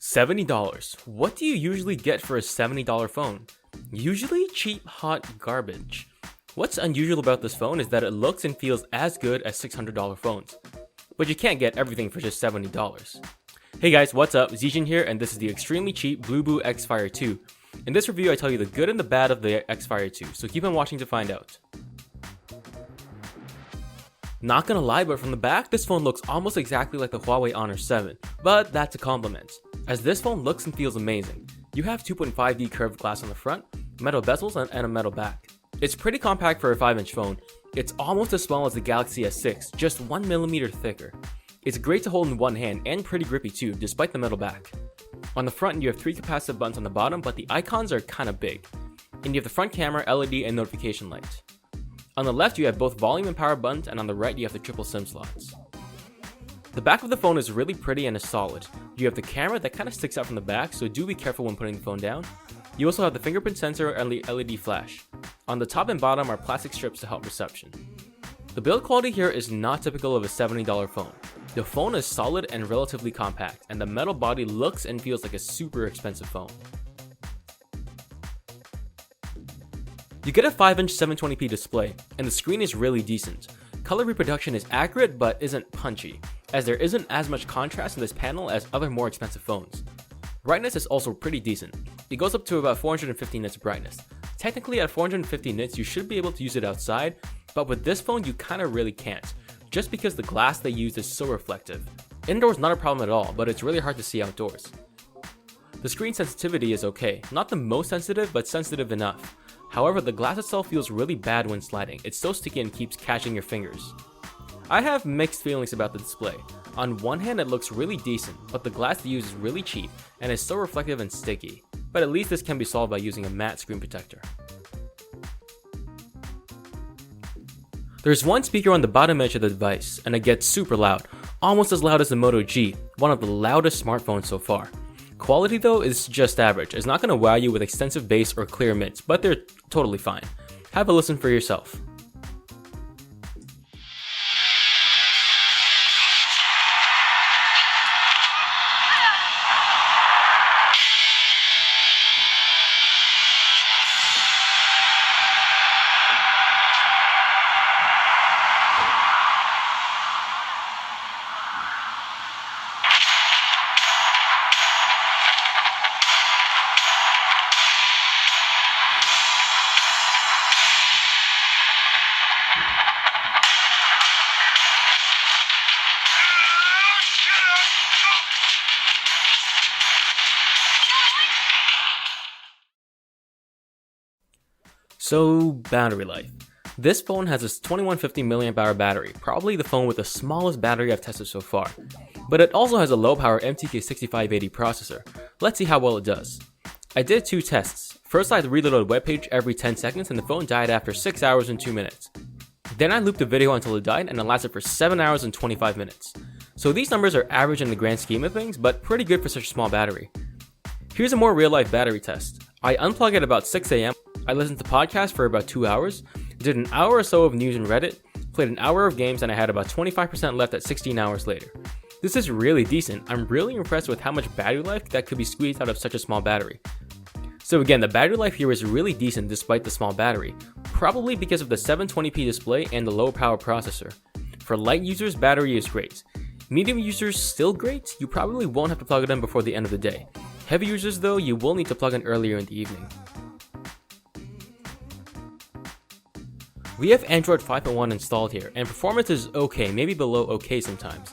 $70. What do you usually get for a $70 phone? Usually cheap, hot garbage. What's unusual about this phone is that it looks and feels as good as $600 phones. But you can't get everything for just $70. Hey guys, what's up? Zijin here, and this is the extremely cheap Bluboo XFire 2. In this review, I tell you the good and the bad of the XFire 2, so keep on watching to find out. Not gonna lie, but from the back, this phone looks almost exactly like the Huawei Honor 7, but that's a compliment, as this phone looks and feels amazing. You have 2.5D curved glass on the front, metal bezels, and a metal back. It's pretty compact for a 5-inch phone. It's almost as small as the Galaxy S6, just 1mm thicker. It's great to hold in one hand and pretty grippy too, despite the metal back. On the front, you have 3 capacitive buttons on the bottom, but the icons are kinda big. And you have the front camera, LED, and notification light. On the left, you have both volume and power buttons, and on the right, you have the triple SIM slots. The back of the phone is really pretty and is solid. You have the camera that kind of sticks out from the back, so do be careful when putting the phone down. You also have the fingerprint sensor and the LED flash. On the top and bottom are plastic strips to help reception. The build quality here is not typical of a $70 phone. The phone is solid and relatively compact, and the metal body looks and feels like a super expensive phone. You get a 5-inch 720p display, and the screen is really decent. Color reproduction is accurate but isn't punchy, as there isn't as much contrast in this panel as other more expensive phones. Brightness is also pretty decent. It goes up to about 450 nits brightness. Technically at 450 nits you should be able to use it outside, but with this phone you kinda really can't, just because the glass they use is so reflective. Indoors not a problem at all, but it's really hard to see outdoors. The screen sensitivity is okay, not the most sensitive, but sensitive enough. However, the glass itself feels really bad when sliding. It's so sticky and keeps catching your fingers. I have mixed feelings about the display. On one hand, it looks really decent, but the glass they use is really cheap and is so reflective and sticky. But at least this can be solved by using a matte screen protector. There's one speaker on the bottom edge of the device, and it gets super loud, almost as loud as the Moto G, one of the loudest smartphones so far. Quality though is just average. It's not going to wow you with extensive bass or clear mids, but they're totally fine. Have a listen for yourself. So, battery life. This phone has a 2150 mAh battery, probably the phone with the smallest battery I've tested so far. But it also has a low power MTK6580 processor. Let's see how well it does. I did 2 tests. First, I reloaded a web page every 10 seconds and the phone died after 6 hours and 2 minutes. Then I looped the video until it died and it lasted for 7 hours and 25 minutes. So these numbers are average in the grand scheme of things, but pretty good for such a small battery. Here's a more real life battery test. I unplugged at about 6 AM. I listened to podcasts for about 2 hours, did an hour or so of news and Reddit, played an hour of games, and I had about 25% left at 16 hours later. This is really decent. I'm really impressed with how much battery life that could be squeezed out of such a small battery. So again, the battery life here is really decent despite the small battery, probably because of the 720p display and the low power processor. For light users, battery is great. Medium users, still great. You probably won't have to plug it in before the end of the day. Heavy users though, you will need to plug in earlier in the evening. We have Android 5.1 installed here, and performance is okay, maybe below okay sometimes.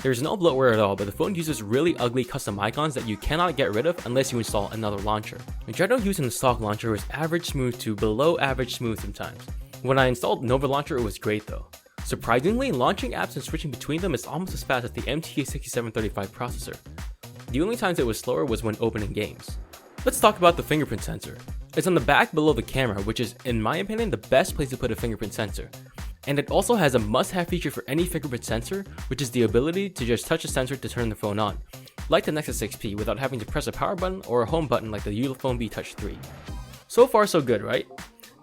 There's no bloatware at all, but the phone uses really ugly custom icons that you cannot get rid of unless you install another launcher. In general, using the stock launcher is average smooth to below average smooth sometimes. When I installed Nova Launcher, it was great though. Surprisingly, launching apps and switching between them is almost as fast as the MTK6735 processor. The only times it was slower was when opening games. Let's talk about the fingerprint sensor. It's on the back below the camera, which is, in my opinion, the best place to put a fingerprint sensor. And it also has a must-have feature for any fingerprint sensor, which is the ability to just touch the sensor to turn the phone on, like the Nexus 6P without having to press a power button or a home button like the Ulefone B Touch 3. So far so good, right?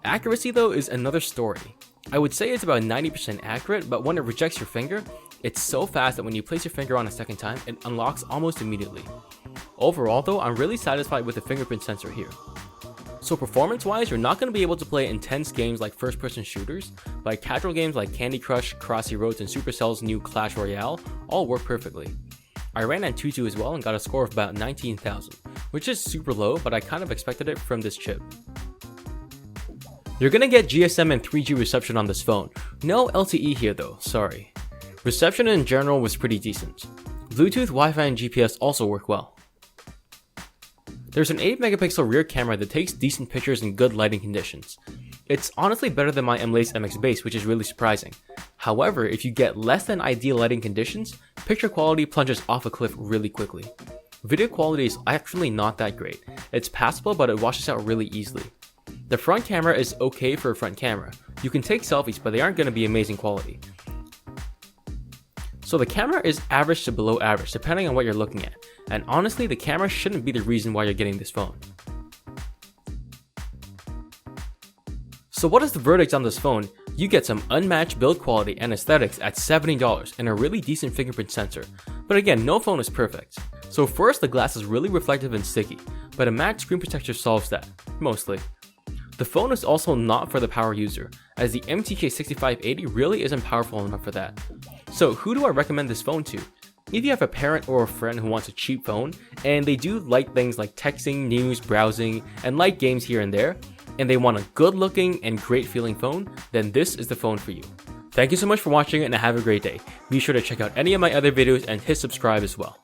Accuracy though is another story. I would say it's about 90% accurate, but when it rejects your finger, it's so fast that when you place your finger on a second time, it unlocks almost immediately. Overall though, I'm really satisfied with the fingerprint sensor here. So performance wise, you're not going to be able to play intense games like first person shooters, but casual games like Candy Crush, Crossy Roads, and Supercell's new Clash Royale all work perfectly. I ran Antutu as well and got a score of about 19,000, which is super low, but I kind of expected it from this chip. You're gonna get GSM and 3G reception on this phone. No LTE here though, sorry. Reception in general was pretty decent. Bluetooth, Wi-Fi, and GPS also work well. There's an 8 megapixel rear camera that takes decent pictures in good lighting conditions. It's honestly better than my M-Lace MX base, which is really surprising. However, if you get less than ideal lighting conditions, picture quality plunges off a cliff really quickly. Video quality is actually not that great. It's passable, but it washes out really easily. The front camera is okay for a front camera. You can take selfies, but they aren't going to be amazing quality. So the camera is average to below average, depending on what you're looking at. And honestly, the camera shouldn't be the reason why you're getting this phone. So what is the verdict on this phone? You get some unmatched build quality and aesthetics at $70 and a really decent fingerprint sensor. But again, no phone is perfect. So first, the glass is really reflective and sticky, but a matte screen protector solves that, mostly. The phone is also not for the power user, as the MTK6580 really isn't powerful enough for that. So who do I recommend this phone to? If you have a parent or a friend who wants a cheap phone, and they do like things like texting, news, browsing, and like games here and there, and they want a good looking and great feeling phone, then this is the phone for you. Thank you so much for watching and have a great day. Be sure to check out any of my other videos and hit subscribe as well.